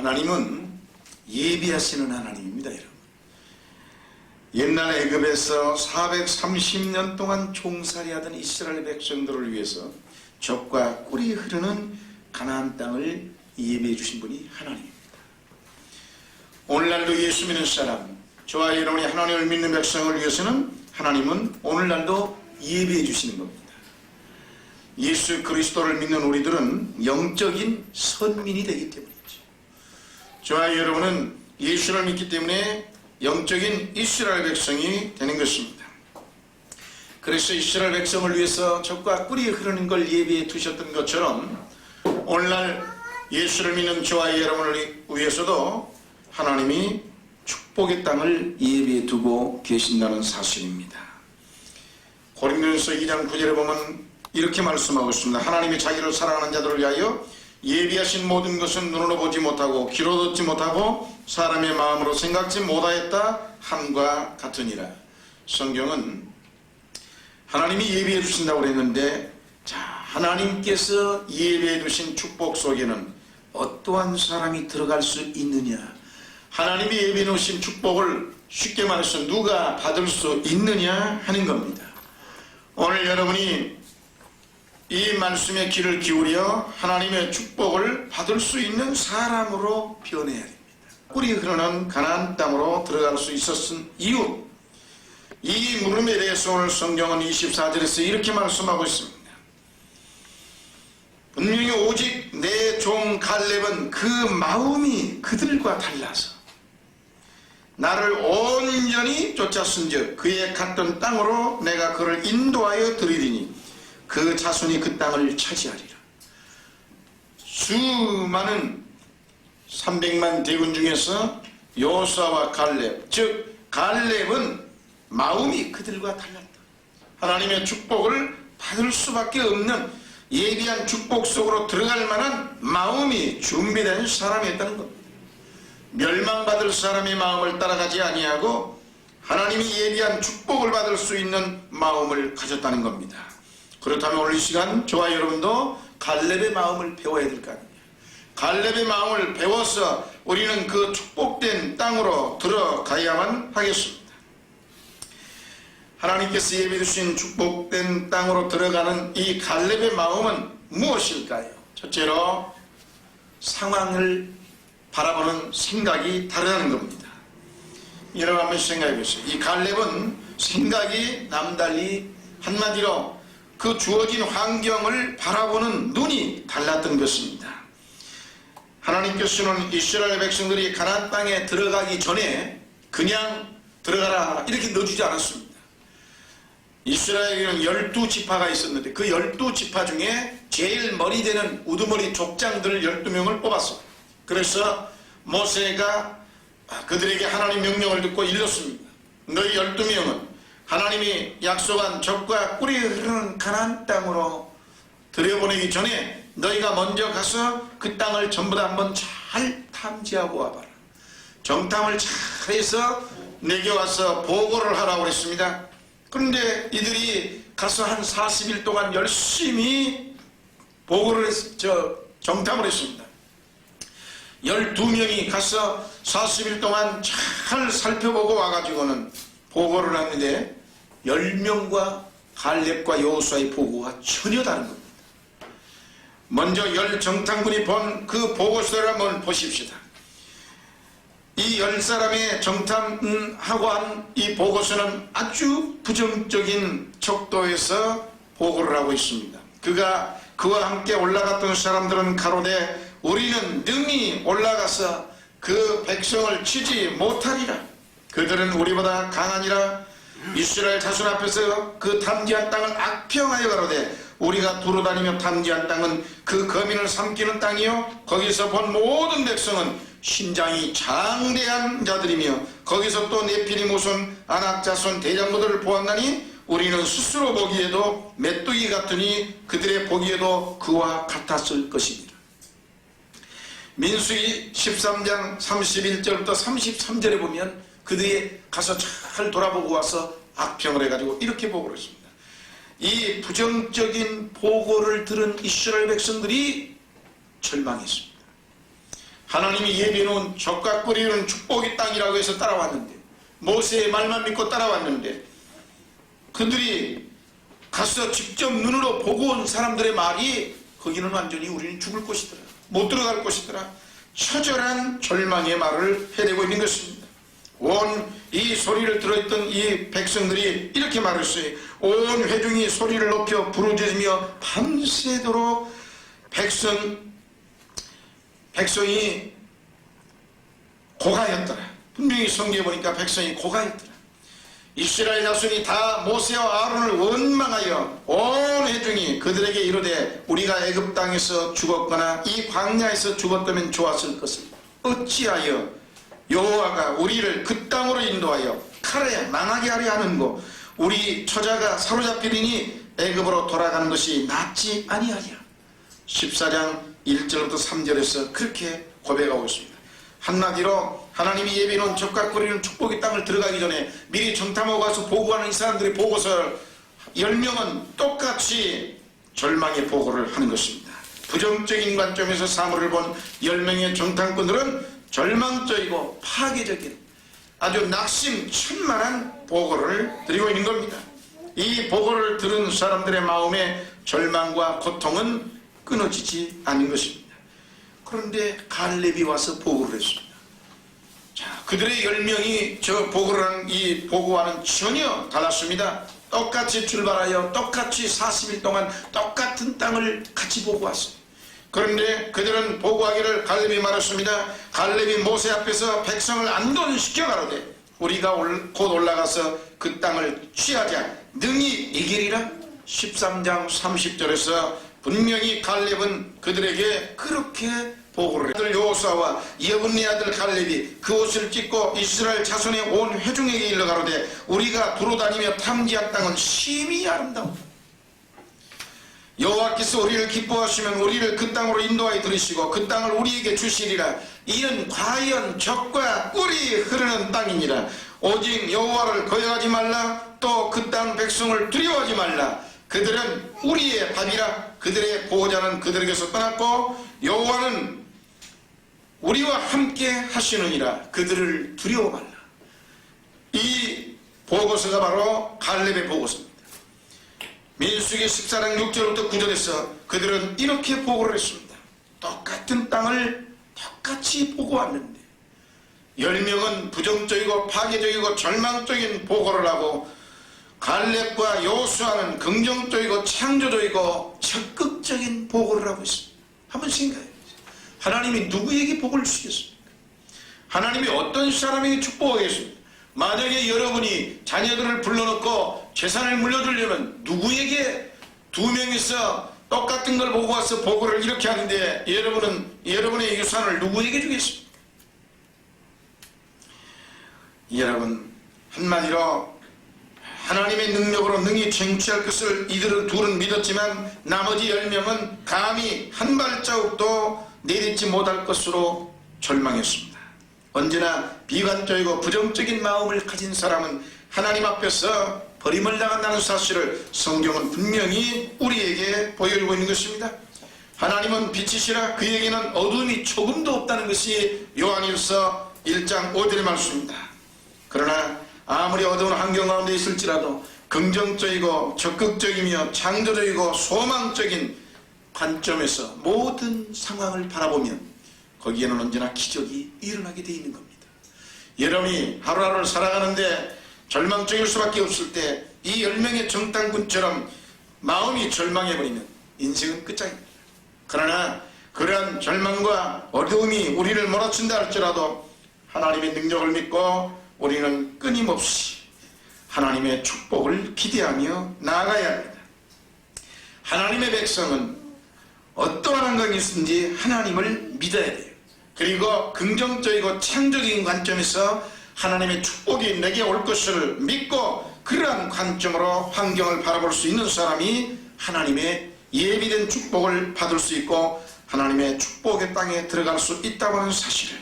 하나님은 예비하시는 하나님입니다, 여러분. 옛날 애굽에서 430년 동안 종살이하던 이스라엘 백성들을 위해서 젖과 꿀이 흐르는 가나안 땅을 예비해 주신 분이 하나님입니다. 오늘날도 예수 믿는 사람, 저와 여러분이 하나님을 믿는 백성을 위해서는 하나님은 오늘날도 예비해 주시는 겁니다. 예수 그리스도를 믿는 우리들은 영적인 선민이 되기 때문이죠. 저와 여러분은 예수를 믿기 때문에 영적인 이스라엘 백성이 되는 것입니다. 그래서 이스라엘 백성을 위해서 젖과 꿀이 흐르는 걸 예비해 두셨던 것처럼 오늘날 예수를 믿는 저와 여러분을 위해서도 하나님이 축복의 땅을 예비해 두고 계신다는 사실입니다. 고린도전서 2장 9절에 보면 이렇게 말씀하고 있습니다. 하나님이 자기를 사랑하는 자들을 위하여 예비하신 모든 것은 눈으로 보지 못하고 귀로 듣지 못하고 사람의 마음으로 생각지 못하였다 함과 같으니라. 성경은 하나님이 예비해 주신다고 그랬는데, 자, 하나님께서 예비해 두신 축복 속에는 어떠한 사람이 들어갈 수 있느냐, 하나님이 예비해 놓으신 축복을 쉽게 말해서 누가 받을 수 있느냐 하는 겁니다. 오늘 여러분이 이 말씀에 귀를 기울여 하나님의 축복을 받을 수 있는 사람으로 변해야 됩니다. 꿀이 흐르는 가나안 땅으로 들어갈 수 있었은 이유, 이 물음에 대해서 오늘 성경은 24절에서 이렇게 말씀하고 있습니다. 분명히 오직 내 종 갈렙은 그 마음이 그들과 달라서 나를 온전히 쫓았은즉 그의 갔던 땅으로 내가 그를 인도하여 드리리니 그 자손이 그 땅을 차지하리라. 수많은 300만 대군 중에서 여호수아와 갈렙, 즉 갈렙은 마음이 그들과 달랐다. 하나님의 축복을 받을 수밖에 없는 예비한 축복 속으로 들어갈 만한 마음이 준비된 사람이었다는 겁니다. 멸망받을 사람의 마음을 따라가지 아니하고 하나님이 예비한 축복을 받을 수 있는 마음을 가졌다는 겁니다. 그렇다면 오늘 이 시간 저와 여러분도 갈렙의 마음을 배워야 될 거 아닙니까? 갈렙의 마음을 배워서 우리는 그 축복된 땅으로 들어가야만 하겠습니다. 하나님께서 예비해 주신 축복된 땅으로 들어가는 이 갈렙의 마음은 무엇일까요? 첫째로 상황을 바라보는 생각이 다르다는 겁니다. 여러분 한번 생각해 보세요. 이 갈렙은 생각이 남달리, 한마디로 그 주어진 환경을 바라보는 눈이 달랐던 것입니다. 하나님께서는 이스라엘 백성들이 가나안 땅에 들어가기 전에 그냥 들어가라 이렇게 넣어주지 않았습니다. 이스라엘에는 12지파가 있었는데 그 12지파 중에 제일 머리 되는 우두머리 족장들 12명을 뽑았습니다. 그래서 모세가 그들에게 하나님 명령을 듣고 일렀습니다. 너희 12명은 하나님이 약속한 젖과 꿀이 흐르는 가나안 땅으로 들여보내기 전에 너희가 먼저 가서 그 땅을 전부 다 한번 잘 탐지하고 와봐라. 정탐을 잘 해서 내게 와서 보고를 하라고 했습니다. 그런데 이들이 가서 한 40일 동안 열심히 보고를 정탐을 했습니다. 12명이 가서 40일 동안 잘 살펴보고 와가지고는 보고를 하는데 10명과 갈렙과 여호수아의 보고가 전혀 다른 겁니다. 먼저 10정탐꾼이 본 그 보고서를 한번 보십시다. 이 10사람의 정탐하고 한 이 보고서는 아주 부정적인 척도에서 보고를 하고 있습니다. 그와 함께 올라갔던 사람들은 가로되 우리는 능히 올라가서 그 백성을 치지 못하리라. 그들은 우리보다 강하니라. 이스라엘 자손 앞에서 그 탐지한 땅을 악평하여 가로되 우리가 두루다니며 탐지한 땅은 그 거민을 삼키는 땅이요 거기서 본 모든 백성은 신장이 장대한 자들이며 거기서 또 네피림 후손 아낙 자손 대장부들을 보았나니 우리는 스스로 보기에도 메뚜기 같으니 그들의 보기에도 그와 같았을 것이니라. 민수기 13장 31절부터 33절에 보면 그들이 가서 잘 돌아보고 와서 악평을 해가지고 이렇게 보고를 했습니다. 이 부정적인 보고를 들은 이스라엘 백성들이 절망했습니다. 하나님이 예비해놓은 젖과 꿀이 축복의 땅이라고 해서 따라왔는데, 모세의 말만 믿고 따라왔는데, 그들이 가서 직접 눈으로 보고 온 사람들의 말이 거기는 완전히 우리는 죽을 곳이더라, 못 들어갈 곳이더라, 처절한 절망의 말을 해대고 있는 것입니다. 온 이 소리를 들어있던 이 백성들이 이렇게 말했어요. 온 회중이 소리를 높여 부르짖으며 밤새도록 백성이 고가였더라. 분명히 성경에 보니까 백성이 고가였더라. 이스라엘 자손이 다 모세와 아론을 원망하여 온 회중이 그들에게 이르되 우리가 애굽 땅에서 죽었거나 이 광야에서 죽었다면 좋았을 것을 어찌하여 여호와가 우리를 그 땅으로 인도하여 칼에 망하게 하려 하는고 우리 처자가 사로잡히리니 애굽으로 돌아가는 것이 낫지 아니하냐. 14장 1절부터 3절에서 그렇게 고백하고 있습니다. 한마디로 하나님이 예비해놓은 젖과 꿀이 축복의 땅을 들어가기 전에 미리 정탐하고 가서 보고하는 이 사람들의 보고서를 10명은 똑같이 절망의 보고를 하는 것입니다. 부정적인 관점에서 사물을 본 10명의 정탐꾼들은 절망적이고 파괴적인 아주 낙심천만한 보고를 드리고 있는 겁니다. 이 보고를 들은 사람들의 마음에 절망과 고통은 끊어지지 않는 것입니다. 그런데 갈렙이 와서 보고를 했습니다. 자, 그들의 10명이 저 보고를 한 이 보고와는 전혀 달랐습니다. 똑같이 출발하여 똑같이 40일 동안 똑같은 땅을 같이 보고 왔어요. 그런데 그들은 보고하기를 갈렙이 말했습니다. 갈렙이 모세 앞에서 백성을 안돈시켜 가로되 우리가 곧 올라가서 그 땅을 취하자 능히 이기리라. 13장 30절에서 분명히 갈렙은 그들에게 그렇게 보고를 했습니다. 아들 여호수아와 예분네 아들 갈렙이 그 옷을 찢고 이스라엘 자손의 온 회중에게 일러 가로되 우리가 두루다니며 탐지한 땅은 심히 아름다우다. 여호와께서 우리를 기뻐하시면 우리를 그 땅으로 인도하여 들으시고 그 땅을 우리에게 주시리라. 이는 과연 젖과 꿀이 흐르는 땅이니라. 오직 여호와를 거역하지 말라. 또 그 땅 백성을 두려워하지 말라. 그들은 우리의 밥이라. 그들의 보호자는 그들에게서 떠났고 여호와는 우리와 함께 하시느니라. 그들을 두려워 말라. 이 보고서가 바로 갈렙의 보고서입니다. 민수기 14장 6절부터 9절에서 그들은 이렇게 보고를 했습니다. 똑같은 땅을 똑같이 보고 왔는데 10명은 부정적이고 파괴적이고 절망적인 보고를 하고 갈렙과 여호수아는 긍정적이고 창조적이고 적극적인 보고를 하고 있습니다. 한번 생각해 보세요. 하나님이 누구에게 복을 주시겠습니까? 하나님이 어떤 사람에게 축복하겠습니까? 만약에 여러분이 자녀들을 불러놓고 재산을 물려주려면 누구에게 2명이서 똑같은 걸 보고 와서 보고를 이렇게 하는데 여러분은 여러분의 유산을 누구에게 주겠습니까? 여러분, 한마디로 하나님의 능력으로 능히 쟁취할 것을 이들은 둘은 믿었지만 나머지 10명은 감히 한 발자국도 내딛지 못할 것으로 절망했습니다. 언제나 비관적이고 부정적인 마음을 가진 사람은 하나님 앞에서 버림을 당한다는 사실을 성경은 분명히 우리에게 보여주고 있는 것입니다. 하나님은 빛이시라 그에게는 어둠이 조금도 없다는 것이 요한일서 1장 5절의 말씀입니다. 그러나 아무리 어두운 환경 가운데 있을지라도 긍정적이고 적극적이며 창조적이고 소망적인 관점에서 모든 상황을 바라보면 거기에는 언제나 기적이 일어나게 되어 있는 겁니다. 여러분이 하루하루를 살아가는데 절망적일 수밖에 없을 때 이 10명의 정탐꾼처럼 마음이 절망해버리면 인생은 끝장입니다. 그러나 그러한 절망과 어려움이 우리를 몰아친다 할지라도 하나님의 능력을 믿고 우리는 끊임없이 하나님의 축복을 기대하며 나아가야 합니다. 하나님의 백성은 어떠한 환경이든지 하나님을 믿어야 돼요. 그리고 긍정적이고 창조적인 관점에서 하나님의 축복이 내게 올 것을 믿고 그러한 관점으로 환경을 바라볼 수 있는 사람이 하나님의 예비된 축복을 받을 수 있고 하나님의 축복의 땅에 들어갈 수 있다고 하는 사실을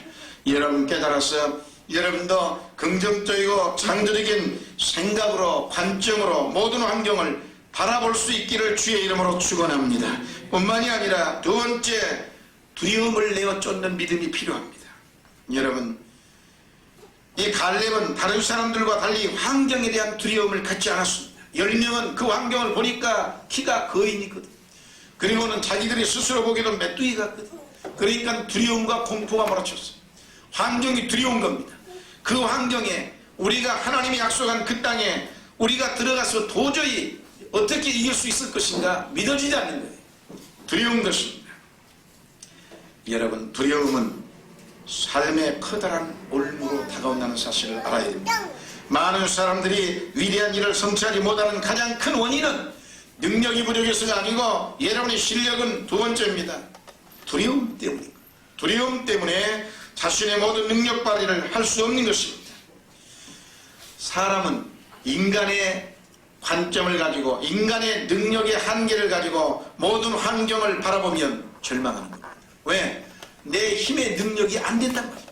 여러분 깨달아서 여러분도 긍정적이고 창조적인 생각으로 관점으로 모든 환경을 바라볼 수 있기를 주의 이름으로 축원합니다. 뿐만이 아니라 두 두려움을 내어 쫓는 믿음이 필요합니다. 여러분, 이 갈렙은 다른 사람들과 달리 환경에 대한 두려움을 갖지 않았습니다. 10명은 그 환경을 보니까 키가 거인이거든. 그리고는 자기들이 스스로 보기에도 메뚜기 같거든. 그러니까 두려움과 공포가 몰아쳤어요. 환경이 두려운 겁니다. 그 환경에 우리가 하나님이 약속한 그 땅에 우리가 들어가서 도저히 어떻게 이길 수 있을 것인가 믿어지지 않는 거예요. 두려운 것입니다. 여러분, 두려움은 삶의 커다란 올무로 다가온다는 사실을 알아야 됩니다. 많은 사람들이 위대한 일을 성취하지 못하는 가장 큰 원인은 능력이 부족해서가 아니고 여러분의 실력은 두 번째입니다. 두려움 때문입니다. 두려움 때문에 자신의 모든 능력 발휘를 할 수 없는 것입니다. 사람은 인간의 관점을 가지고 인간의 능력의 한계를 가지고 모든 환경을 바라보면 절망하는 겁니다. 왜? 내 힘의 능력이 안 된단 말이에요.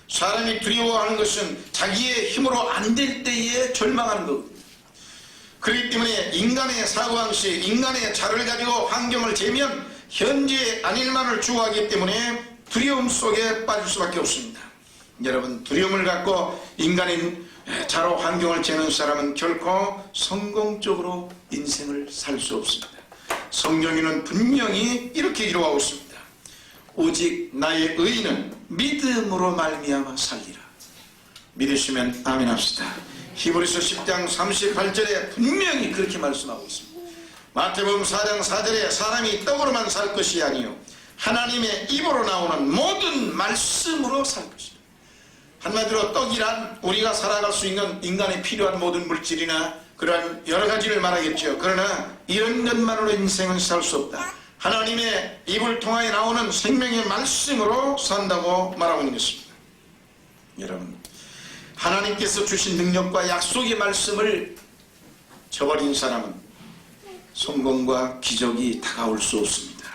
사람이 두려워하는 것은 자기의 힘으로 안 될 때에 절망하는 거거든요. 그렇기 때문에 인간의 사고방식, 인간의 자를 가지고 환경을 재면 현재 아닐만을 추구하기 때문에 두려움 속에 빠질 수밖에 없습니다. 여러분, 두려움을 갖고 인간의 자로 환경을 재는 사람은 결코 성공적으로 인생을 살 수 없습니다. 성경에는 분명히 이렇게 기록하고 있습니다. 오직 나의 의인은 믿음으로 말미암아 살리라. 믿으시면 아멘 합시다. 히브리서 10장 38절에 분명히 그렇게 말씀하고 있습니다. 마태복음 4장 4절에 사람이 떡으로만 살 것이 아니요 하나님의 입으로 나오는 모든 말씀으로 살 것이다. 한마디로 떡이란 우리가 살아갈 수 있는 인간에 필요한 모든 물질이나 그러한 여러 가지를 말하겠죠. 그러나 이런 것만으로 인생은 살 수 없다. 하나님의 입을 통하여 나오는 생명의 말씀으로 산다고 말하고 있는 것입니다. 여러분, 하나님께서 주신 능력과 약속의 말씀을 저버린 사람은 성공과 기적이 다가올 수 없습니다.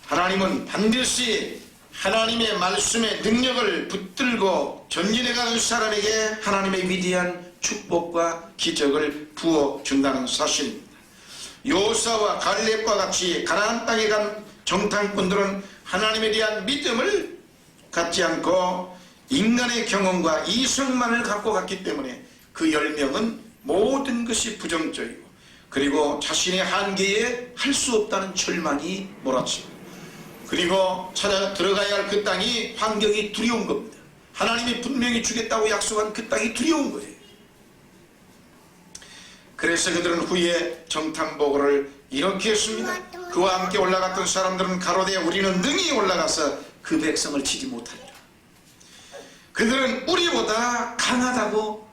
하나님은 반드시 하나님의 말씀의 능력을 붙들고 전진해가는 사람에게 하나님의 위대한 축복과 기적을 부어준다는 사실입니다. 요사와 갈렙과 같이 가나안 땅에 간 정탐꾼들은 하나님에 대한 믿음을 갖지 않고 인간의 경험과 이성만을 갖고 갔기 때문에 그 10명은 모든 것이 부정적이고 그리고 자신의 한계에 할 수 없다는 절망이 몰아치고 그리고 찾아 들어가야 할 그 땅이 환경이 두려운 겁니다. 하나님이 분명히 주겠다고 약속한 그 땅이 두려운 거예요. 그래서 그들은 후에 정탐보고를 이렇게 했습니다. 그와 함께 올라갔던 사람들은 가로되 우리는 능히 올라가서 그 백성을 치지 못하리라. 그들은 우리보다 강하다고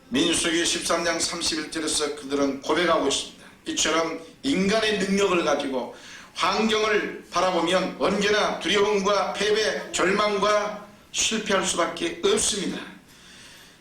민수기 13장 31절에서 그들은 고백하고 있습니다. 이처럼 인간의 능력을 가지고 환경을 바라보면 언제나 두려움과 패배, 절망과 실패할 수밖에 없습니다.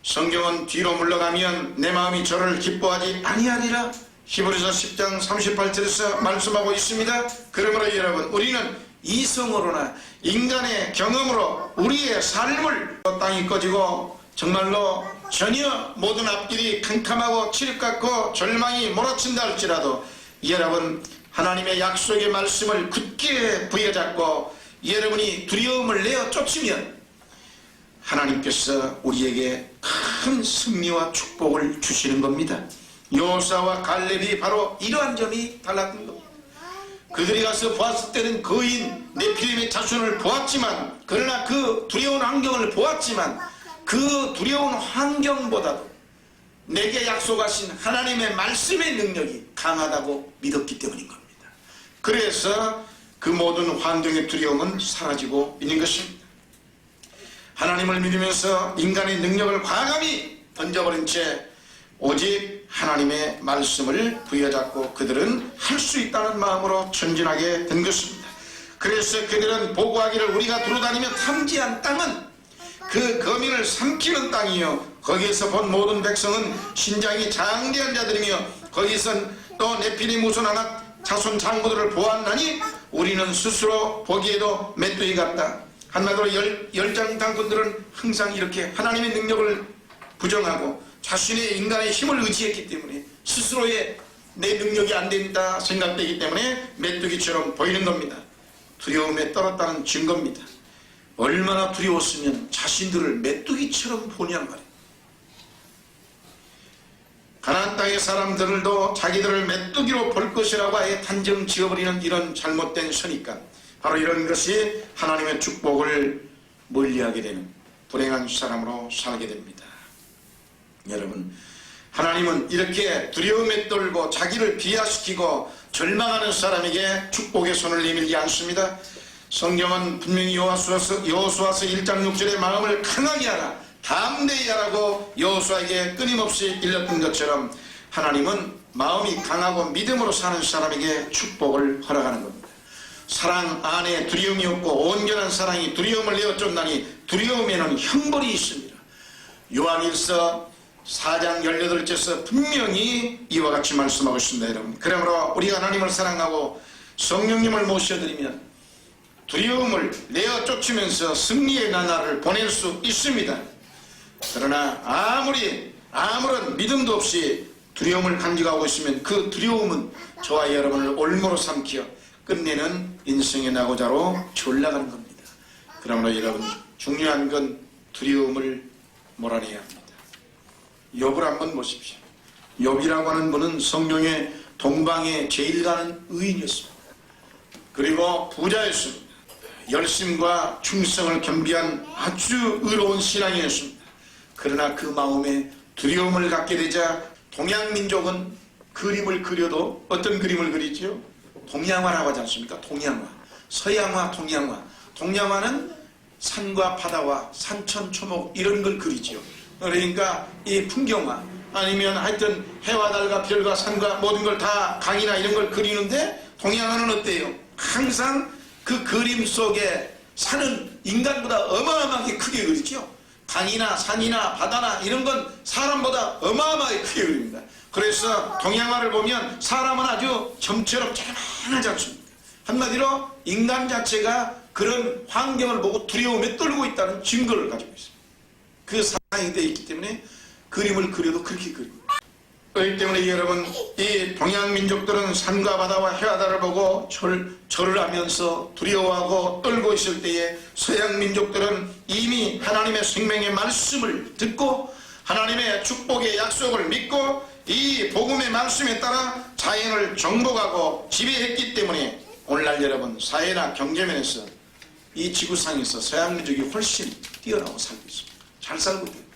성경은 뒤로 물러가면 내 마음이 저를 기뻐하지 아니하리라 히브리서 10장 38절에서 말씀하고 있습니다. 그러므로 여러분, 우리는 이성으로나 인간의 경험으로 우리의 삶을 땅이 꺼지고 정말로 전혀 모든 앞길이 캄캄하고 칠흑 같고 절망이 몰아친다 할지라도 여러분, 하나님의 약속의 말씀을 굳게 부여잡고 여러분이 두려움을 내어 쫓으면 하나님께서 우리에게 큰 승리와 축복을 주시는 겁니다. 요사와 갈렙이 바로 이러한 점이 달랐던 겁니다. 그들이 가서 보았을 때는 거인 네피림의 자손을 보았지만 그러나 그 두려운 환경을 보았지만 그 두려운 환경보다도 내게 약속하신 하나님의 말씀의 능력이 강하다고 믿었기 때문인 겁니다. 그래서 그 모든 환경의 두려움은 사라지고 있는 것입니다. 하나님을 믿으면서 인간의 능력을 과감히 던져버린 채 오직 하나님의 말씀을 부여잡고 그들은 할 수 있다는 마음으로 전진하게 된 것입니다. 그래서 그들은 보고하기를 우리가 두루다니며 탐지한 땅은 그 거민을 삼키는 땅이요 거기에서 본 모든 백성은 신장이 장대한 자들이며 거기선 또 네피림 우선하나 자손 장모들을 보았나니 우리는 스스로 보기에도 메뚜기 같다. 한마디로 열장당꾼들은 항상 이렇게 하나님의 능력을 부정하고 자신의 인간의 힘을 의지했기 때문에 스스로의 내 능력이 안 된다 생각되기 때문에 메뚜기처럼 보이는 겁니다. 두려움에 떨었다는 증거입니다. 얼마나 두려웠으면 자신들을 메뚜기처럼 보냔 말이에요. 가나안 땅의 사람들도 자기들을 메뚜기로 볼 것이라고 아예 단정 지어버리는 이런 잘못된 선입관, 바로 이런 것이 하나님의 축복을 멀리하게 되는 불행한 사람으로 살게 됩니다. 여러분, 하나님은 이렇게 두려움에 떨고 자기를 비하시키고 절망하는 사람에게 축복의 손을 내밀지 않습니다. 성경은 분명히 여호수아서 1장 6절에 마음을 강하게 하라, 담대히 하라고 여호수아에게 끊임없이 일렀던 것처럼 하나님은 마음이 강하고 믿음으로 사는 사람에게 축복을 허락하는 겁니다. 사랑 안에 두려움이 없고 온전한 사랑이 두려움을 내어 쫓나니 두려움에는 형벌이 있습니다. 요한일서 4장 18절에서 분명히 이와 같이 말씀하고 있습니다. 여러분, 그러므로 우리가 하나님을 사랑하고 성령님을 모셔드리면 두려움을 내어 쫓으면서 승리의 나날을 보낼 수 있습니다. 그러나 아무런 믿음도 없이 두려움을 간직하고 있으면 그 두려움은 저와 여러분을 올무로 삼켜 끝내는 인생의 낙오자로 졸라가는 겁니다. 그러므로 여러분, 중요한 건 두려움을 몰아내야 합니다. 욥을 한번 보십시오. 욥이라고 하는 분은 성경의 동방에 제일 가는 의인이었습니다. 그리고 부자였습니다. 열심과 충성을 겸비한 아주 의로운 신앙이었습니다. 그러나 그 마음에 두려움을 갖게 되자 동양민족은 그림을 그려도 어떤 그림을 그리죠? 동양화라고 하지 않습니까? 동양화, 서양화, 동양화. 동양화는 산과 바다와 산천초목 이런 걸 그리죠. 그러니까 이 풍경화, 아니면 하여튼 해와 달과 별과 산과 모든 걸 다 강이나 이런 걸 그리는데, 동양화는 어때요? 항상 그 그림 속에 산은 인간보다 어마어마하게 크게 그리죠. 강이나 산이나 바다나 이런 건 사람보다 어마어마하게 크게 그립니다. 그래서 동양화를 보면 사람은 아주 점처럼 조그만하지 않습니까? 한마디로 인간 자체가 그런 환경을 보고 두려움에 떨고 있다는 증거를 가지고 있습니다. 그 상황이 되어 있기 때문에 그림을 그려도 그렇게 그립니다. 그렇기 때문에 여러분, 이 동양민족들은 산과 바다와 해와 달을 보고 절을 하면서 두려워하고 떨고 있을 때에, 서양민족들은 이미 하나님의 생명의 말씀을 듣고 하나님의 축복의 약속을 믿고 이 복음의 말씀에 따라 자연을 정복하고 지배했기 때문에 오늘날 여러분, 사회나 경제면에서 이 지구상에서 서양민족이 훨씬 뛰어나고 살고 있습니다. 잘 살고 있습니다.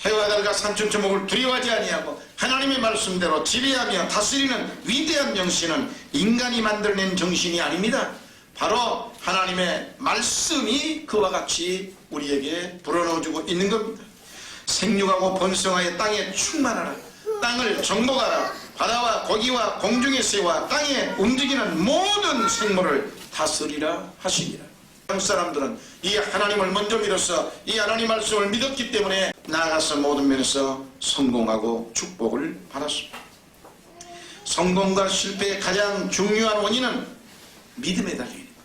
해와 달과 산천초목을 두려워하지 아니하고 하나님의 말씀대로 지배하며 다스리는 위대한 정신은 인간이 만들어낸 정신이 아닙니다. 바로 하나님의 말씀이 그와 같이 우리에게 불어넣어주고 있는 겁니다. 생육하고 번성하여 땅에 충만하라, 땅을 정복하라, 바다와 고기와 공중의 새와 땅에 움직이는 모든 생물을 다스리라 하시니라. 한국 사람들은 이 하나님을 먼저 믿어서 이 하나님 말씀을 믿었기 때문에 나아가서 모든 면에서 성공하고 축복을 받았습니다. 성공과 실패의 가장 중요한 원인은 믿음에 달려있는 겁니다.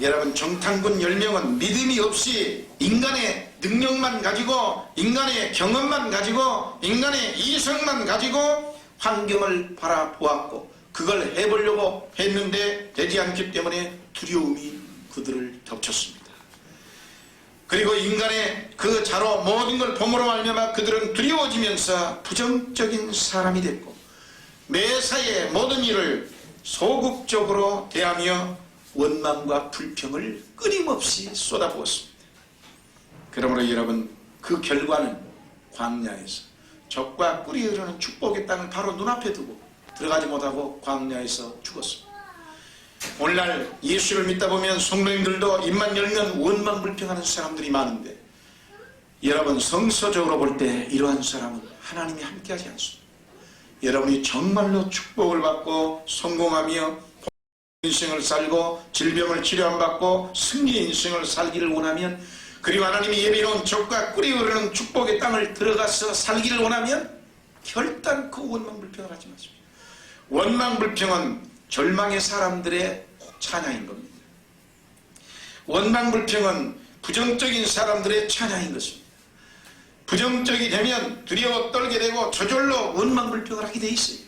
여러분, 정탐꾼 10명은 믿음이 없이 인간의 능력만 가지고, 인간의 경험만 가지고, 인간의 이성만 가지고 환경을 바라보았고 그걸 해보려고 했는데 되지 않기 때문에 두려움이 그들을 덮쳤습니다. 그리고 인간의 그 자로 모든 걸 봄으로 말미암아 그들은 두려워지면서 부정적인 사람이 됐고 매사에 모든 일을 소극적으로 대하며 원망과 불평을 끊임없이 쏟아부었습니다. 그러므로 여러분, 그 결과는 광야에서 적과 꿀이 흐르는 축복의 땅을 바로 눈앞에 두고 들어가지 못하고 광야에서 죽었습니다. 오늘날 예수를 믿다 보면 성도님들도 입만 열면 원망불평하는 사람들이 많은데, 여러분, 성서적으로 볼 때 이러한 사람은 하나님이 함께하지 않습니다. 여러분이 정말로 축복을 받고 성공하며 인생을 살고 질병을 치료받고 승리의 인생을 살기를 원하면, 그리고 하나님이 예비해놓은 적과 꿀이 흐르는 축복의 땅을 들어가서 살기를 원하면 결단코 원망불평을 하지 마십시오. 원망불평은 절망의 사람들의 찬양인 겁니다. 원망불평은 부정적인 사람들의 찬양인 것입니다. 부정적이 되면 두려워 떨게 되고 저절로 원망불평을 하게 돼 있어요.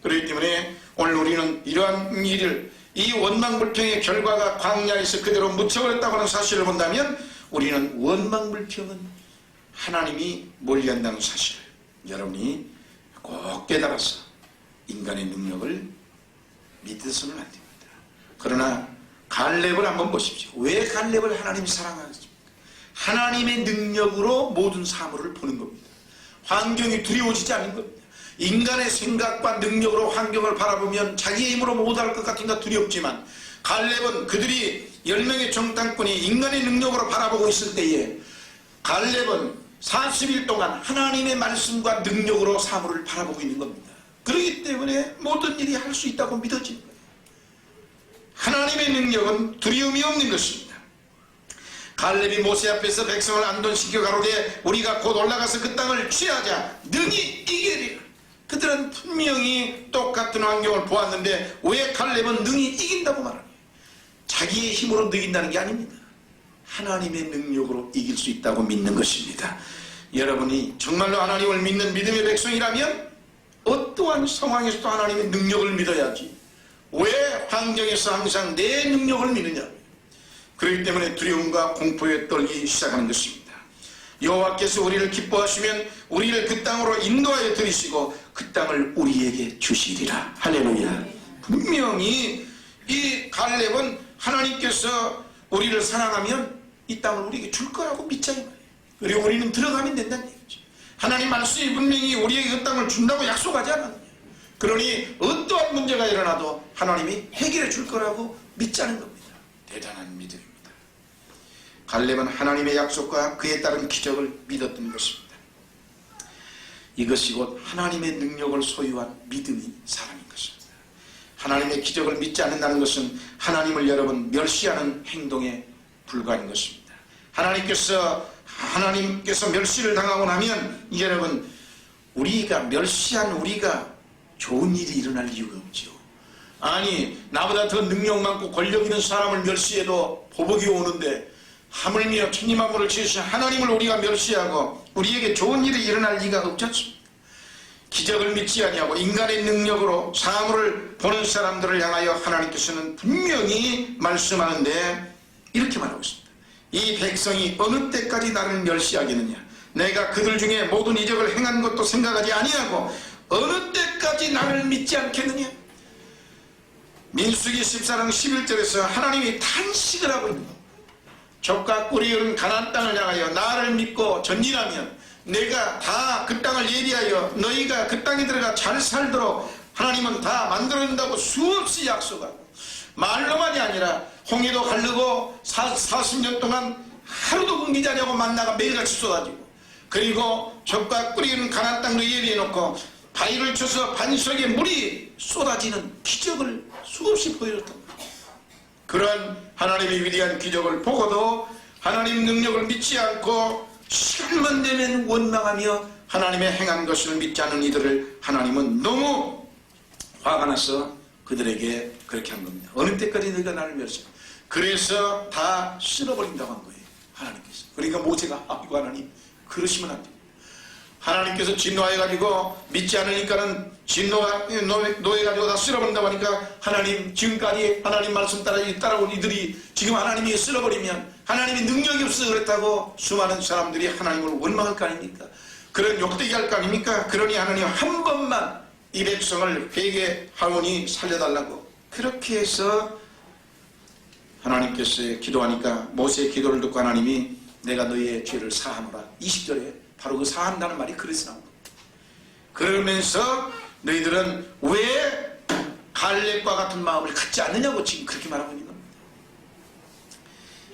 그렇기 때문에 오늘 우리는 이러한 일을, 이 원망불평의 결과가 광야에서 그대로 묻혀버렸다고 하는 사실을 본다면 우리는 원망불평은 하나님이 멀리한다는 사실을 여러분이 꼭 깨달아서 인간의 능력을 믿어서는 안 됩니다. 그러나 갈렙을 한번 보십시오. 왜 갈렙을 하나님이 사랑하십니까? 하나님의 능력으로 모든 사물을 보는 겁니다. 환경이 두려워지지 않는 겁니다. 인간의 생각과 능력으로 환경을 바라보면 자기의 힘으로 못할 것 같으니까 두렵지만, 갈렙은 그들이 10명의 정탐꾼이 인간의 능력으로 바라보고 있을 때에 갈렙은 40일 동안 하나님의 말씀과 능력으로 사물을 바라보고 있는 겁니다. 그렇기 때문에 모든 일이 할 수 있다고 믿어지는 거예요. 하나님의 능력은 두려움이 없는 것입니다. 갈렙이 모세 앞에서 백성을 안돈시켜 가로되 우리가 곧 올라가서 그 땅을 취하자 능히 이기리라. 그들은 분명히 똑같은 환경을 보았는데 왜 갈렙은 능히 이긴다고 말합니까? 자기의 힘으로 이긴다는 게 아닙니다. 하나님의 능력으로 이길 수 있다고 믿는 것입니다. 여러분이 정말로 하나님을 믿는 믿음의 백성이라면 어떠한 상황에서도 하나님의 능력을 믿어야지 왜 환경에서 항상 내 능력을 믿느냐. 그렇기 때문에 두려움과 공포에 떨기 시작하는 것입니다. 여호와께서 우리를 기뻐하시면 우리를 그 땅으로 인도하여 들이시고 그 땅을 우리에게 주시리라. 할렐루야. 분명히 이 갈렙은 하나님께서 우리를 사랑하면 이 땅을 우리에게 줄 거라고 믿잖아요. 그리고 우리는 들어가면 된다는 얘기죠. 하나님 말씀이 분명히 우리에게 그 땅을 준다고 약속하지 않았느냐. 그러니 어떠한 문제가 일어나도 하나님이 해결해 줄 거라고 믿자는 겁니다. 대단한 믿음입니다. 갈렙은 하나님의 약속과 그에 따른 기적을 믿었던 것입니다. 이것이 곧 하나님의 능력을 소유한 믿음이 사람인 것입니다. 하나님의 기적을 믿지 않는다는 것은 하나님을 여러분 멸시하는 행동에 불과한 것입니다. 하나님께서 멸시를 당하고 나면 여러분 우리가 멸시한 우리가 좋은 일이 일어날 이유가 없죠. 아니 나보다 더 능력 많고 권력 있는 사람을 멸시해도 보복이 오는데 하물며 천지 만물을 지으신 하나님을 우리가 멸시하고 우리에게 좋은 일이 일어날 리가 없지 않습니까? 기적을 믿지 아니하고 인간의 능력으로 사물을 보는 사람들을 향하여 하나님께서는 분명히 말씀하는데 이렇게 말하고 있습니다. 이 백성이 어느 때까지 나를 멸시하겠느냐. 내가 그들 중에 모든 이적을 행한 것도 생각하지 아니하고 어느 때까지 나를 믿지 않겠느냐. 민수기 14장 11절에서 하나님이 탄식을 하고 있는 겁니다. 족과 꿀이 흐른 가나안 땅을 향하여 나를 믿고 전진하면 내가 다 그 땅을 예비하여 너희가 그 땅에 들어가 잘 살도록 하나님은 다 만들어준다고 수없이 약속하고 말로만이 아니라 홍해도 가르고 40년 동안 하루도 굶기지 않냐고 만나가 매일같이 쏟아지고 그리고 족과 꿀이 흐른 가나안 땅도 예비해놓고 바위를 쳐서 반석에 물이 쏟아지는 기적을 수없이 보여줬단 말이에요. 그런 하나님의 위대한 기적을 보고도 하나님 능력을 믿지 않고 시간만 되면 원망하며 하나님의 행한 것을 믿지 않는 이들을 하나님은 너무 화가 나서 그들에게 그렇게 한 겁니다. 어느 때까지 너희가 나를 멸시해. 그래서 다 쓸어버린다고 한 거예요. 하나님께서. 그러니까 모세가 아이고 하나님 그러시면 안 됩니다. 하나님께서 진노해가지고 믿지 않으니까는 진노해가지고 다 쓸어버린다고 하니까 하나님 지금까지 하나님 말씀 따라온 이들이 지금 하나님이 쓸어버리면 하나님이 능력이 없어서 그렇다고 수많은 사람들이 하나님을 원망할 거 아닙니까? 그런 욕되게 할 거 아닙니까? 그러니 하나님 한 번만 이 백성을 회개하오니 살려달라고 그렇게 해서 하나님께서 기도하니까 모세의 기도를 듣고 하나님이 내가 너희의 죄를 사하노라. 20절에 바로 그 사한다는 말이 그래서 나온 겁니다. 그러면서 너희들은 왜 갈렙과 같은 마음을 갖지 않느냐고 지금 그렇게 말하고 있는 겁니다.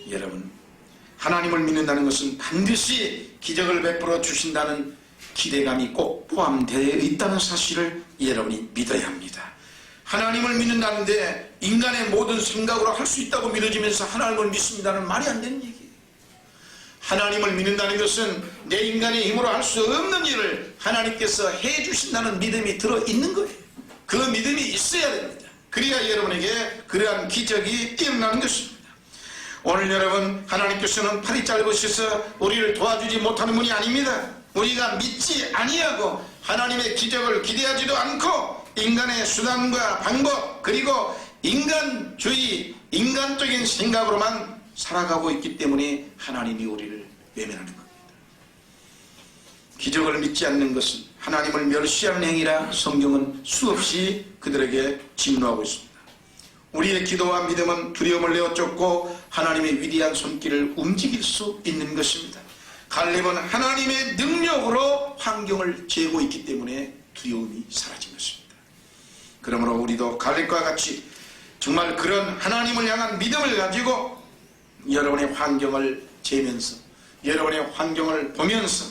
여러분 하나님을 믿는다는 것은 반드시 기적을 베풀어 주신다는 기대감이 꼭 포함되어 있다는 사실을 여러분이 믿어야 합니다. 하나님을 믿는다는데 인간의 모든 생각으로 할 수 있다고 믿어지면서 하나님을 믿습니다는 말이 안 되는 얘기예요. 하나님을 믿는다는 것은 내 인간의 힘으로 할 수 없는 일을 하나님께서 해주신다는 믿음이 들어있는 거예요. 그 믿음이 있어야 됩니다. 그래야 여러분에게 그러한 기적이 일어나는 것입니다. 오늘 여러분 하나님께서는 팔이 짧으셔서 우리를 도와주지 못하는 분이 아닙니다. 우리가 믿지 아니하고 하나님의 기적을 기대하지도 않고 인간의 수단과 방법, 그리고 인간주의, 인간적인 생각으로만 살아가고 있기 때문에 하나님이 우리를 외면하는 겁니다. 기적을 믿지 않는 것은 하나님을 멸시하는 행위라 성경은 수없이 그들에게 진노하고 있습니다. 우리의 기도와 믿음은 두려움을 내어쫓고 하나님의 위대한 손길을 움직일 수 있는 것입니다. 갈렙은 하나님의 능력으로 환경을 재고 있기 때문에 두려움이 사라진 것입니다. 그러므로 우리도 갈렙과 같이 정말 그런 하나님을 향한 믿음을 가지고 여러분의 환경을 재면서, 여러분의 환경을 보면서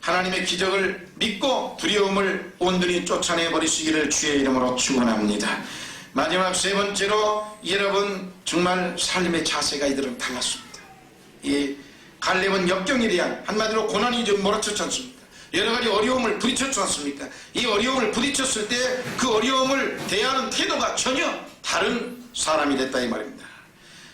하나님의 기적을 믿고 두려움을 온전히 쫓아내버리시기를 주의 이름으로 축원합니다. 마지막 세 번째로, 여러분 정말 삶의 자세가 이들은 달랐습니다. 이 갈렙은 역경에 대한, 한마디로 고난이 좀 몰아쳤지 않습니까? 여러가지 어려움을 부딪혔지 않습니까? 이 어려움을 부딪혔을 때 그 어려움을 대하는 태도가 전혀 다른 사람이 됐다 이 말입니다.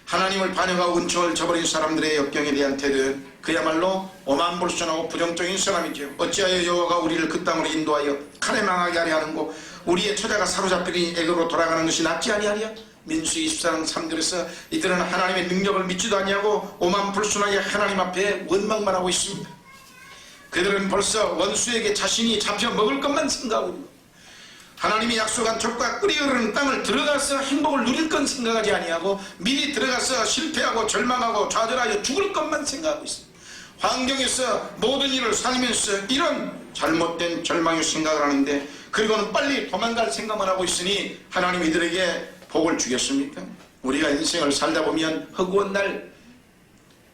하나님을 반역하고 은총을 저버린 사람들의 역경에 대한 태도는 그야말로 오만불선하고 부정적인 사람이죠. 어찌하여 여호와가 우리를 그 땅으로 인도하여 칼에 망하게 하려 하는고, 우리의 처자가 사로잡히니 애굽으로 돌아가는 것이 낫지 아니하랴? 민수기 24장 3절에서 이들은 하나님의 능력을 믿지도 아니하고 오만불순하게 하나님 앞에 원망만 하고 있습니다. 그들은 벌써 원수에게 자신이 잡혀 먹을 것만 생각하고 있고, 하나님이 약속한 족과 끓이 흐르는 땅을 들어가서 행복을 누릴 건 생각하지 아니하고 미리 들어가서 실패하고 절망하고 좌절하여 죽을 것만 생각하고 있습니다. 환경에서 모든 일을 살면서 이런 잘못된 절망의 생각을 하는데, 그리고는 빨리 도망갈 생각만 하고 있으니 하나님 이들에게 복을 주겠습니까? 우리가 인생을 살다 보면 허구한 날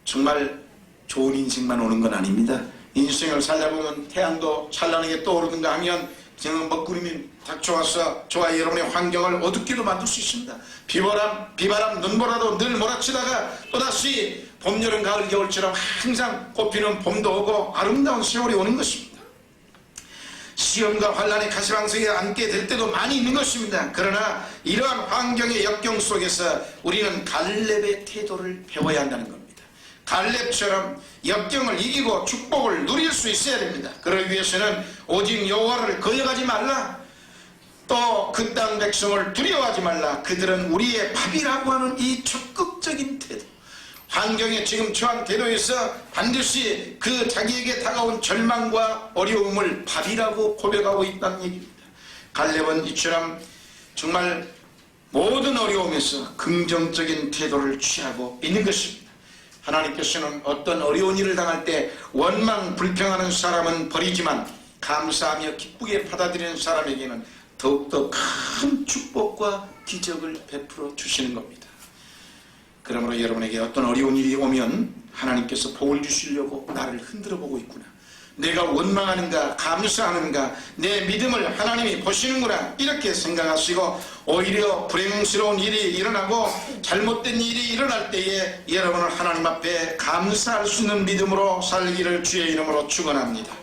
정말 좋은 인생만 오는 건 아닙니다. 인생을 살다 보면 태양도 찬란하게 떠오르는가 하면 그냥 먹구름이 닥쳐와서 저와 여러분의 환경을 어둡게도 만들 수 있습니다. 비바람, 눈보라도 늘 몰아치다가 또다시 봄, 여름, 가을, 겨울처럼 항상 꽃피는 봄도 오고 아름다운 세월이 오는 것입니다. 시험과 환란의 가시방석에 앉게 될 때도 많이 있는 것입니다. 그러나 이러한 환경의 역경 속에서 우리는 갈렙의 태도를 배워야 한다는 겁니다. 갈렙처럼 역경을 이기고 축복을 누릴 수 있어야 됩니다. 그러기 위해서는 오직 여호와를 거역하지 말라, 또 그 땅 백성을 두려워하지 말라. 그들은 우리의 밥이라고 하는 이 적극적인 태도, 환경에 지금 처한 태도에서 반드시 그 자기에게 다가온 절망과 어려움을 밥이라고 고백하고 있다는 얘기입니다. 갈렙은 이처럼 정말 모든 어려움에서 긍정적인 태도를 취하고 있는 것입니다. 하나님께서는 어떤 어려운 일을 당할 때 원망 불평하는 사람은 버리지만 감사하며 기쁘게 받아들이는 사람에게는 더욱더 큰 축복과 기적을 베풀어 주시는 겁니다. 그러므로 여러분에게 어떤 어려운 일이 오면 하나님께서 복을 주시려고 나를 흔들어 보고 있구나, 내가 원망하는가 감사하는가, 내 믿음을 하나님이 보시는구나, 이렇게 생각하시고 오히려 불행스러운 일이 일어나고 잘못된 일이 일어날 때에 여러분은 하나님 앞에 감사할 수 있는 믿음으로 살기를 주의 이름으로 축원합니다.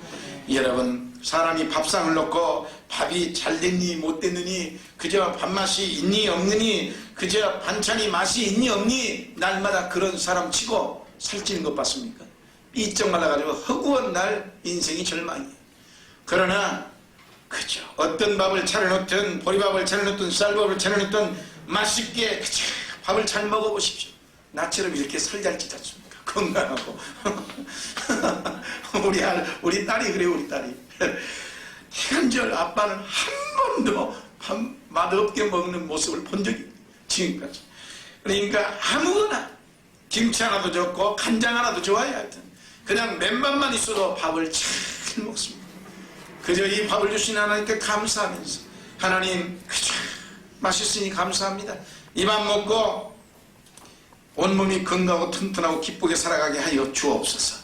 여러분, 사람이 밥상을 놓고 밥이 잘 됐니 못 됐느니, 그저 밥맛이 있니 없느니, 그저 반찬이 맛이 있니 없니, 날마다 그런 사람 치고 살찌는 것 봤습니까? 삐쩍 말라가지고 허구한 날 인생이 절망이에요. 그러나 그죠, 어떤 밥을 차려놓든 보리밥을 차려놓든 쌀밥을 차려놓든 맛있게 그죠 밥을 잘 먹어보십시오. 나처럼 이렇게 살 잘 찌지 않습니까? 건강하고 우리 딸이 그래요. 우리 딸이 한절 아빠는 한 번도 밥 맛없게 먹는 모습을 본 적이 지금까지. 그러니까 아무거나 김치 하나도 좋고 간장 하나도 좋아요. 하여튼 그냥 맨밥만 있어도 밥을 잘 먹습니다. 그저 이 밥을 주신 하나님께 감사하면서, 하나님 그저 맛있으니 감사합니다, 이 밥 먹고 온몸이 건강하고 튼튼하고 기쁘게 살아가게 하여 주옵소서.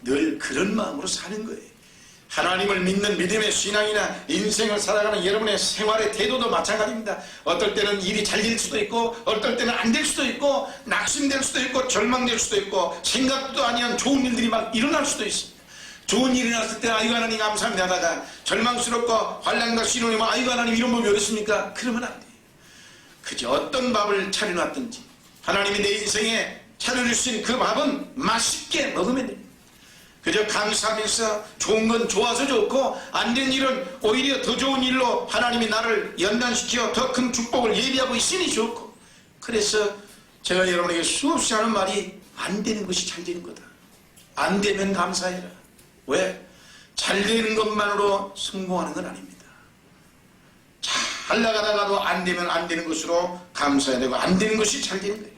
늘 그런 마음으로 사는 거예요. 하나님을 믿는 믿음의 신앙이나 인생을 살아가는 여러분의 생활의 태도도 마찬가지입니다. 어떨 때는 일이 잘 될 수도 있고, 어떨 때는 안 될 수도 있고, 낙심될 수도 있고, 절망될 수도 있고, 생각도 아니한 좋은 일들이 막 일어날 수도 있습니다. 좋은 일이 났을 때 아이고 하나님 감사합니다 하다가 절망스럽고 환난과 시련이 오면 아이고 하나님 이런 법이 어딨습니까? 그러면 안 돼요. 그저 어떤 밥을 차려놨든지 하나님이 내 인생에 차려주신 그 밥은 맛있게 먹으면 됩니다. 그저 감사하면서 좋은 건 좋아서 좋고 안 된 일은 오히려 더 좋은 일로 하나님이 나를 연단시켜 더 큰 축복을 예비하고 있으니 좋고. 그래서 제가 여러분에게 수없이 하는 말이 안 되는 것이 잘 되는 거다. 안 되면 감사해라. 왜? 잘 되는 것만으로 성공하는 건 아닙니다. 잘 나가다가도 안 되면 안 되는 것으로 감사해야 되고 안 되는 것이 잘 되는 거예요.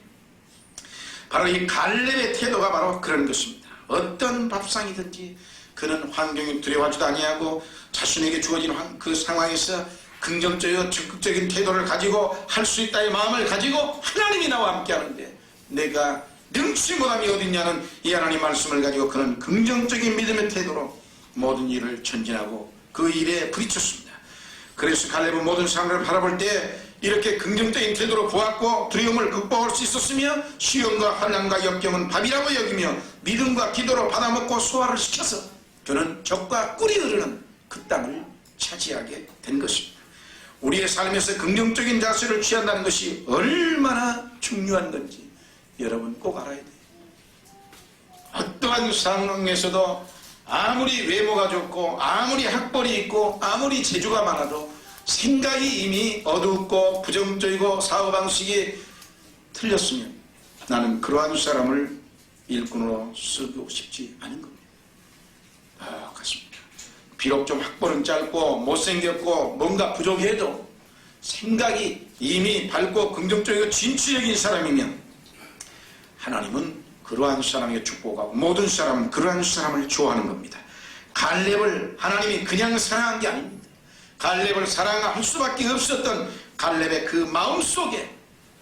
바로 이 갈렙의 태도가 바로 그런 것입니다. 어떤 밥상이든지 그는 환경에 두려워하지도 아니하고 자신에게 주어진 그 상황에서 긍정적이고 적극적인 태도를 가지고 할 수 있다의 마음을 가지고 하나님이 나와 함께 하는데 내가 능치 못함이 어딨냐는 이 하나님 말씀을 가지고 그는 긍정적인 믿음의 태도로 모든 일을 전진하고 그 일에 부딪혔습니다. 그래서 갈렙은 모든 상황을 바라볼 때 이렇게 긍정적인 태도로 보았고 두려움을 극복할 수 있었으며 시험과 환난과 역경은 밥이라고 여기며 믿음과 기도로 받아먹고 소화를 시켜서 그는 적과 꿀이 흐르는 그 땅을 차지하게 된 것입니다. 우리의 삶에서 긍정적인 자세를 취한다는 것이 얼마나 중요한 건지 여러분 꼭 알아야 돼요. 어떠한 상황에서도 아무리 외모가 좋고 아무리 학벌이 있고 아무리 재주가 많아도 생각이 이미 어둡고 부정적이고 사고방식이 틀렸으면 나는 그러한 사람을 일꾼으로 쓰고 싶지 않은 겁니다. 그렇습니다. 비록 좀 학벌은 짧고 못생겼고 뭔가 부족해도 생각이 이미 밝고 긍정적이고 진취적인 사람이면 하나님은 그러한 사람에게 축복하고 모든 사람은 그러한 사람을 좋아하는 겁니다. 갈렙을 하나님이 그냥 사랑한 게 아닙니다. 갈렙을 사랑할 수밖에 없었던 갈렙의 그 마음속에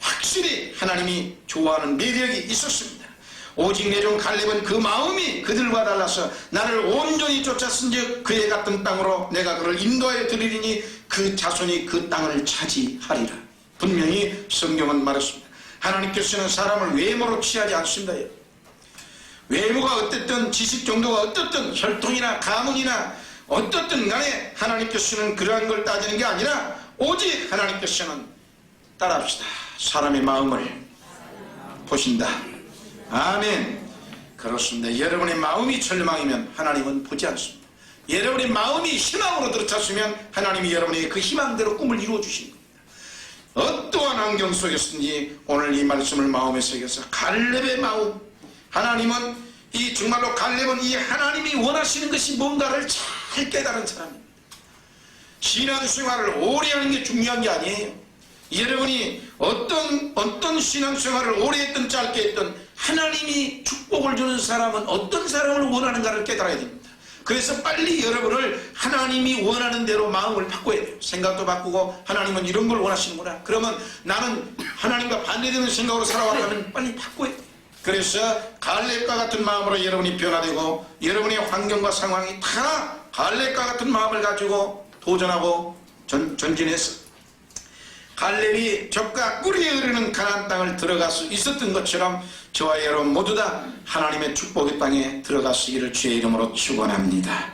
확실히 하나님이 좋아하는 매력이 있었습니다. 오직 내 종 갈렙은 그 마음이 그들과 달라서 나를 온전히 쫓았은즉 그의 같은 땅으로 내가 그를 인도하여 드리리니 그 자손이 그 땅을 차지하리라. 분명히 성경은 말했습니다. 하나님께서는 사람을 외모로 취하지 않습니다. 외모가 어떻든 지식 정도가 어떻든 혈통이나 가문이나 어떻든 간에 하나님께서는 그러한 걸 따지는 게 아니라 오직 하나님께서는 따라합시다. 사람의 마음을 보신다. 아멘. 그렇습니다. 여러분의 마음이 절망이면 하나님은 보지 않습니다. 여러분의 마음이 희망으로 들어찼으면 하나님이 여러분에게 그 희망대로 꿈을 이루어 주십니다. 어떠한 환경 속에서든지 오늘 이 말씀을 마음에 새겨서 갈렙의 마음, 하나님은 이 정말로 갈렙은 이 하나님이 원하시는 것이 뭔가를 잘 깨달은 사람입니다. 신앙생활을 오래 하는 게 중요한 게 아니에요. 여러분이 어떤 신앙생활을 오래 했든 짧게 했든 하나님이 축복을 주는 사람은 어떤 사람을 원하는가를 깨달아야 됩니다. 그래서 빨리 여러분을 하나님이 원하는 대로 마음을 바꿔야 돼요. 생각도 바꾸고 하나님은 이런 걸 원하시는구나. 그러면 나는 하나님과 반대되는 생각으로 살아왔다면 빨리 바꿔야 돼요. 그래서 갈렙과 같은 마음으로 여러분이 변화되고 여러분의 환경과 상황이 다 갈렙과 같은 마음을 가지고 도전하고 전진해서 갈렙이 적과 꿀이 흐르는 가나안 땅을 들어갈 수 있었던 것처럼 저와 여러분 모두 다 하나님의 축복의 땅에 들어가시기를 주의 이름으로 축원합니다.